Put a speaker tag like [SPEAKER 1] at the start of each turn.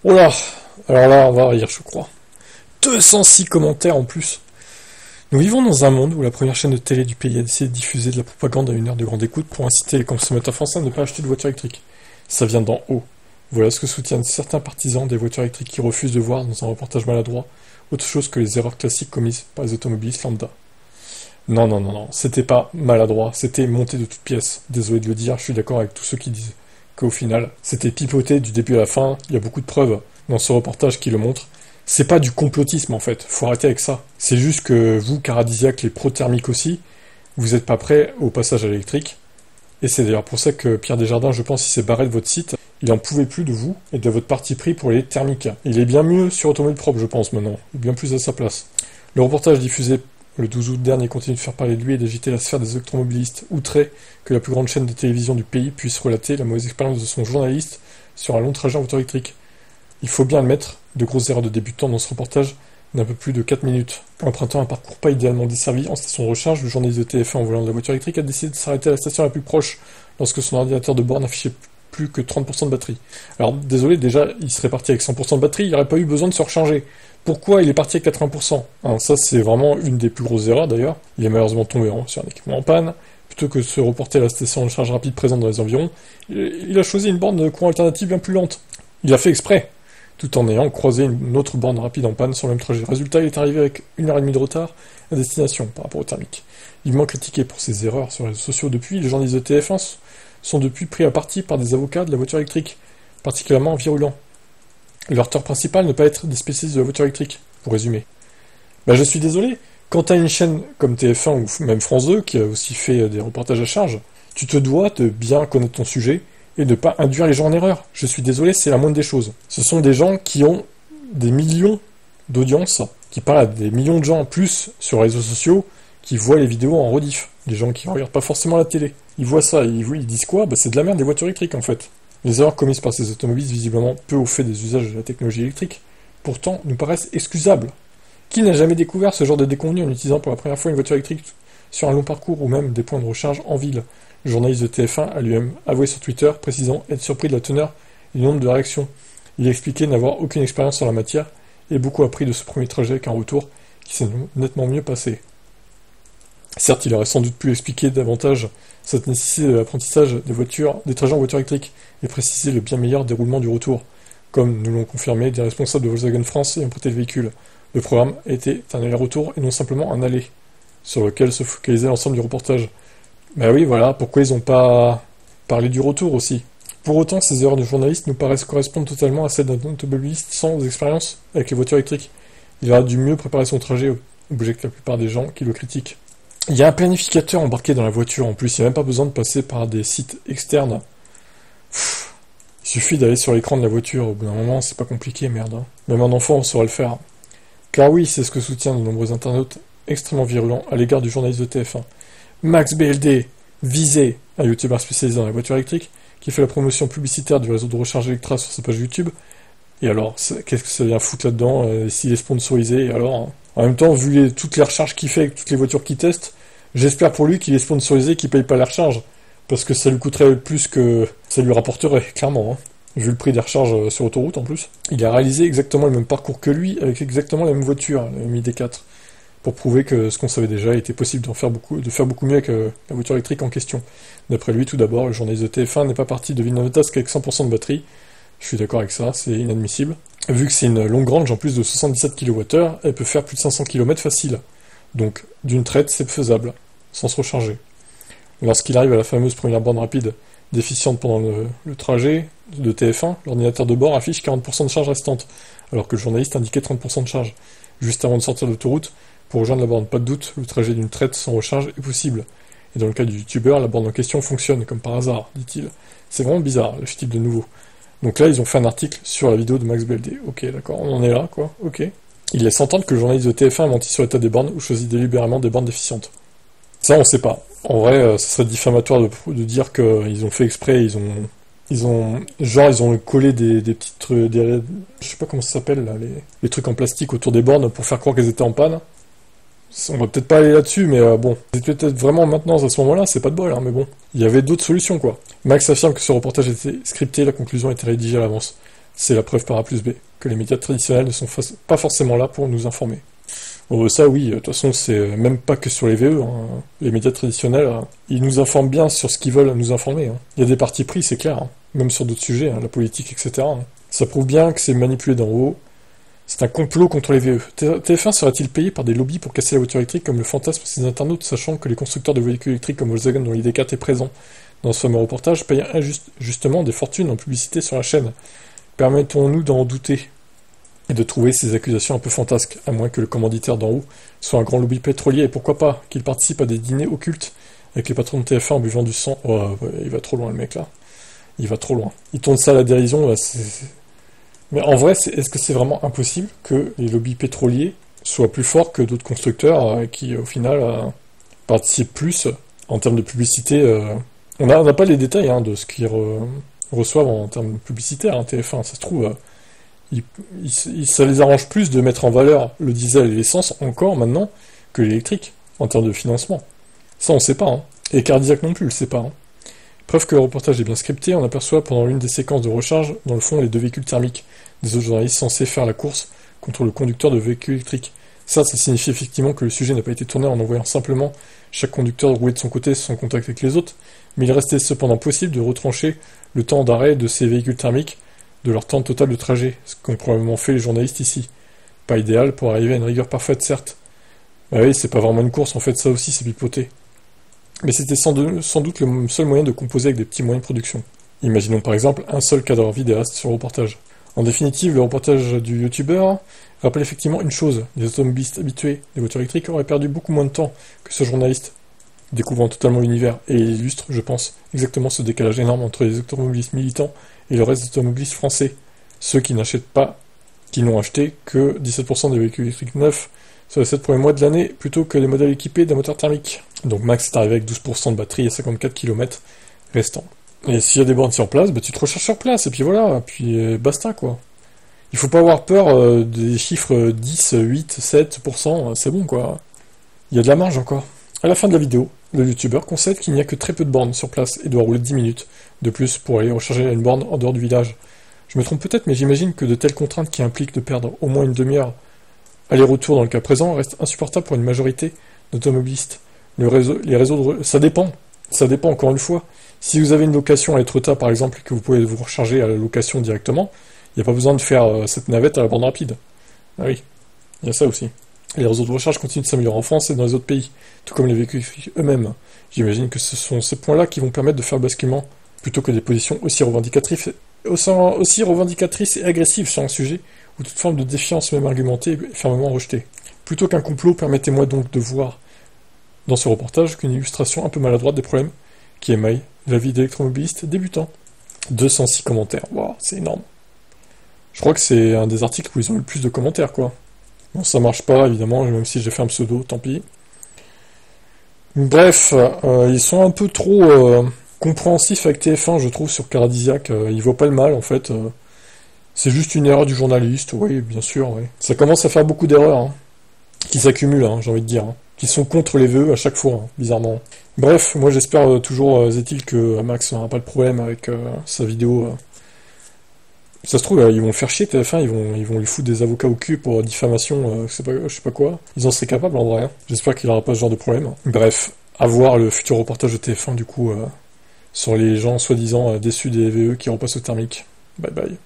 [SPEAKER 1] Oh là. Alors là, on va rire, je crois. 206 commentaires en plus. Nous vivons dans un monde où la première chaîne de télé du pays a décidé de diffuser de la propagande à une heure de grande écoute pour inciter les consommateurs français à ne pas acheter de voitures électriques. Ça vient d'en haut. Voilà ce que soutiennent certains partisans des voitures électriques qui refusent de voir dans un reportage maladroit autre chose que les erreurs classiques commises par les automobilistes lambda. Non, non, non, non, c'était pas maladroit, c'était monté de toutes pièces. Désolé de le dire, je suis d'accord avec tous ceux qui disent qu'au final, c'était pipoté du début à la fin, il y a beaucoup de preuves dans ce reportage qui le montrent. C'est pas du complotisme en fait, faut arrêter avec ça. C'est juste que vous, Caradisiac, les pro-thermiques aussi, vous êtes pas prêts au passage à l'électrique. Et c'est d'ailleurs pour ça que Pierre Desjardins, je pense, il s'est barré de votre site. Il en pouvait plus de vous et de votre parti pris pour les thermiques. Il est bien mieux sur Automobile Propre, je pense, maintenant. Il est bien plus à sa place. Le reportage diffusé le 12 août dernier continue de faire parler de lui et d'agiter la sphère des automobilistes, outrés que la plus grande chaîne de télévision du pays puisse relater la mauvaise expérience de son journaliste sur un long trajet en voiture électrique. Il faut bien admettre, de grosses erreurs de débutants dans ce reportage d'un peu plus de 4 minutes. Empruntant un parcours pas idéalement desservi en station de recharge, le journaliste de TF1 en volant de la voiture électrique a décidé de s'arrêter à la station la plus proche lorsque son ordinateur de bord n'affichait plus que 30% de batterie. Alors désolé, déjà, il serait parti avec 100% de batterie, il n'aurait pas eu besoin de se recharger. Pourquoi il est parti avec 80%? Ça, c'est vraiment une des plus grosses erreurs d'ailleurs. Il est malheureusement tombé sur un équipement en panne. Plutôt que de se reporter à la station de charge rapide présente dans les environs, il a choisi une borne de courant alternative bien plus lente. Il a fait exprès, tout en ayant croisé une autre borne rapide en panne sur le même trajet. Résultat, il est arrivé avec 1h30 de retard à destination par rapport au thermique. Vivement critiqué pour ses erreurs sur les réseaux sociaux depuis, les journalistes de TF1 sont depuis pris à partie par des avocats de la voiture électrique, particulièrement virulents. Leur tort principal ne pas être des spécialistes de la voiture électrique, pour résumer. Je suis désolé, quand t'as une chaîne comme TF1 ou même France 2, qui a aussi fait des reportages à charge, tu te dois de bien connaître ton sujet et de ne pas induire les gens en erreur. Je suis désolé, c'est la moindre des choses. Ce sont des gens qui ont des millions d'audience, qui parlent à des millions de gens en plus sur les réseaux sociaux, qui voient les vidéos en rediff. Des gens qui ne regardent pas forcément la télé. Ils voient ça, ils disent quoi? C'est de la merde des voitures électriques en fait. Les erreurs commises par ces automobilistes, visiblement peu au fait des usages de la technologie électrique, pourtant nous paraissent excusables. Qui n'a jamais découvert ce genre de déconvenu en utilisant pour la première fois une voiture électrique sur un long parcours ou même des points de recharge en ville? Le journaliste de TF1 a lui-même avoué sur Twitter, précisant être surpris de la teneur et du nombre de réactions. Il a expliqué n'avoir aucune expérience en la matière et beaucoup appris de ce premier trajet avec un retour qui s'est nettement mieux passé. Certes, il aurait sans doute pu expliquer davantage cette nécessité de l'apprentissage des trajets en voiture électrique et préciser le bien meilleur déroulement du retour, comme nous l'ont confirmé des responsables de Volkswagen France ayant prêté le véhicule. Le programme était un aller-retour et non simplement un aller, sur lequel se focalisait l'ensemble du reportage. Oui, voilà, pourquoi ils n'ont pas parlé du retour aussi? Pour autant, ces erreurs de journalistes nous paraissent correspondre totalement à celles d'un automobiliste sans expérience avec les voitures électriques. Il aurait dû mieux préparer son trajet, objecte la plupart des gens qui le critiquent. Il y a un planificateur embarqué dans la voiture en plus, il n'y a même pas besoin de passer par des sites externes. Il suffit d'aller sur l'écran de la voiture, au bout d'un moment, c'est pas compliqué, merde. Même un enfant saura le faire. Car oui, c'est ce que soutiennent de nombreux internautes extrêmement virulents à l'égard du journaliste de TF1. Max BLD, visé, un youtubeur spécialisé dans la voiture électrique, qui fait la promotion publicitaire du réseau de recharge Electra sur sa page YouTube. Et alors, qu'est-ce que ça vient foutre là-dedans s'il est sponsorisé? Et alors, en même temps, vu toutes les recharges qu'il fait avec toutes les voitures qu'il teste, j'espère pour lui qu'il est sponsorisé, qu'il paye pas la recharge. Parce que ça lui coûterait plus que ça lui rapporterait, clairement. Vu le prix des recharges sur autoroute en plus. Il a réalisé exactement le même parcours que lui, avec exactement la même voiture, la même ID4. Pour prouver que ce qu'on savait déjà était possible de faire beaucoup mieux avec la voiture électrique en question. D'après lui, tout d'abord, le journaliste de TF1 n'est pas parti de Villeneuve-d'Ascq avec 100% de batterie. Je suis d'accord avec ça, c'est inadmissible. Vu que c'est une longue range en plus de 77 kWh, elle peut faire plus de 500 km facile. Donc, d'une traite, c'est faisable, sans se recharger. Lorsqu'il arrive à la fameuse première borne rapide déficiente pendant le trajet de TF1, l'ordinateur de bord affiche 40% de charge restante, alors que le journaliste indiquait 30% de charge. Juste avant de sortir de l'autoroute, pour rejoindre la borne, pas de doute, le trajet d'une traite sans recharge est possible. Et dans le cas du youtubeur, la borne en question fonctionne, comme par hasard, dit-il. C'est vraiment bizarre, le type de nouveau. Donc là, ils ont fait un article sur la vidéo de Max BLD. Ok, d'accord, on en est là, quoi, ok. Il laisse entendre que le journaliste de TF1 a menti sur l'état des bornes ou choisit délibérément des bornes déficientes. Ça, on sait pas. En vrai, ce serait diffamatoire de dire qu'ils ont fait exprès, ils ont collé des petites trucs, je sais pas comment ça s'appelle, là, les trucs en plastique autour des bornes pour faire croire qu'elles étaient en panne. On va peut-être pas aller là-dessus, mais bon. C'était peut-être vraiment maintenant, à ce moment-là, c'est pas de bol, mais bon. Il y avait d'autres solutions, quoi. Max affirme que ce reportage était scripté, la conclusion était rédigée à l'avance. C'est la preuve par A plus B, que les médias traditionnels ne sont pas forcément là pour nous informer. Bon, ça oui, de toute façon, c'est même pas que sur les VE, hein. Les médias traditionnels, ils nous informent bien sur ce qu'ils veulent nous informer, hein. Il y a des partis pris, c'est clair, hein. Même sur d'autres sujets, hein, la politique, etc., hein. Ça prouve bien que c'est manipulé d'en haut. C'est un complot contre les VE. TF1 sera-t-il payé par des lobbies pour casser la voiture électrique comme le fantasme ces internautes, sachant que les constructeurs de véhicules électriques comme Volkswagen, dont l'ID4 est présent dans ce fameux reportage, payent justement des fortunes en publicité sur la chaîne? Permettons-nous d'en douter et de trouver ces accusations un peu fantasques, à moins que le commanditaire d'en haut soit un grand lobby pétrolier, et pourquoi pas qu'il participe à des dîners occultes avec les patrons de TF1 en buvant du sang. Oh, il va trop loin le mec là. Il va trop loin. Il tourne ça à la dérision, là, Mais en vrai, est-ce que c'est vraiment impossible que les lobbies pétroliers soient plus forts que d'autres constructeurs qui, au final, participent plus en termes de publicité On n'a pas les détails hein, de ce qu'ils reçoivent en termes publicitaires, hein, TF1, ça se trouve. Ça les arrange plus de mettre en valeur le diesel et l'essence encore maintenant que l'électrique, en termes de financement. Ça, on sait pas. Hein. Et Cardiac non plus, le sait pas. Hein. Preuve que le reportage est bien scripté, on aperçoit pendant l'une des séquences de recharge, dans le fond, les deux véhicules thermiques des autres journalistes censés faire la course contre le conducteur de véhicule électrique. Ça signifie effectivement que le sujet n'a pas été tourné en envoyant simplement chaque conducteur rouler de son côté sans contact avec les autres, mais il restait cependant possible de retrancher le temps d'arrêt de ces véhicules thermiques de leur temps total de trajet, ce qu'ont probablement fait les journalistes ici. Pas idéal pour arriver à une rigueur parfaite, certes. Bah oui, c'est pas vraiment une course, en fait, ça aussi c'est pipoté. Mais c'était sans doute le seul moyen de composer avec des petits moyens de production. Imaginons par exemple un seul cadre vidéaste sur le reportage. En définitive, le reportage du youtubeur rappelle effectivement une chose, les automobilistes habitués des voitures électriques auraient perdu beaucoup moins de temps que ce journaliste, découvrant totalement l'univers, et il illustre, je pense, exactement ce décalage énorme entre les automobilistes militants et le reste des automobilistes français, ceux qui n'achètent pas, qui n'ont acheté que 17% des véhicules électriques neufs sur les 7 premiers mois de l'année, plutôt que les modèles équipés d'un moteur thermique. Donc Max est arrivé avec 12% de batterie et 54 km restants. Et s'il y a des bornes sur place, bah tu te recharges sur place, et puis voilà, puis basta quoi. Il faut pas avoir peur des chiffres 10, 8, 7%, c'est bon quoi. Il y a de la marge encore. À la fin de la vidéo, le youtubeur concède qu'il n'y a que très peu de bornes sur place et doit rouler 10 minutes de plus pour aller recharger une borne en dehors du village. Je me trompe peut-être, mais j'imagine que de telles contraintes qui impliquent de perdre au moins une demi-heure aller-retour dans le cas présent restent insupportables pour une majorité d'automobilistes. Ça dépend encore une fois. Si vous avez une location à Etretat par exemple et que vous pouvez vous recharger à la location directement, il n'y a pas besoin de faire cette navette à la borne rapide. Ah oui, il y a ça aussi. Les réseaux de recharge continuent de s'améliorer en France et dans les autres pays, tout comme les véhicules eux-mêmes. J'imagine que ce sont ces points-là qui vont permettre de faire le basculement, plutôt que des positions aussi revendicatrices et agressives sur un sujet où toute forme de défiance, même argumentée, est fermement rejetée. Plutôt qu'un complot, permettez-moi donc de voir dans ce reportage qu'une illustration un peu maladroite des problèmes qui émaillent la vie d'électromobilistes débutants. 206 commentaires, waouh, c'est énorme. Je crois que c'est un des articles où ils ont eu le plus de commentaires, quoi. Bon, ça marche pas, évidemment, même si j'ai fait un pseudo, tant pis. Bref, ils sont un peu trop compréhensifs avec TF1, je trouve, sur Caradisiac. Ils voient pas le mal, en fait. C'est juste une erreur du journaliste, oui, bien sûr, oui. Ça commence à faire beaucoup d'erreurs, hein, qui s'accumulent, hein, j'ai envie de dire, hein, qui sont contre les vœux à chaque fois, hein, bizarrement. Bref, moi j'espère toujours, est-il que Max n'aura pas de problème avec sa vidéo. Ça se trouve, ils vont le faire chier, TF1, ils vont lui foutre des avocats au cul pour diffamation, je sais pas quoi. Ils en seraient capables en vrai, hein. J'espère qu'il n'aura pas ce genre de problème. Bref, à voir le futur reportage de TF1 du coup, sur les gens soi-disant déçus des VE qui repassent au thermique. Bye bye.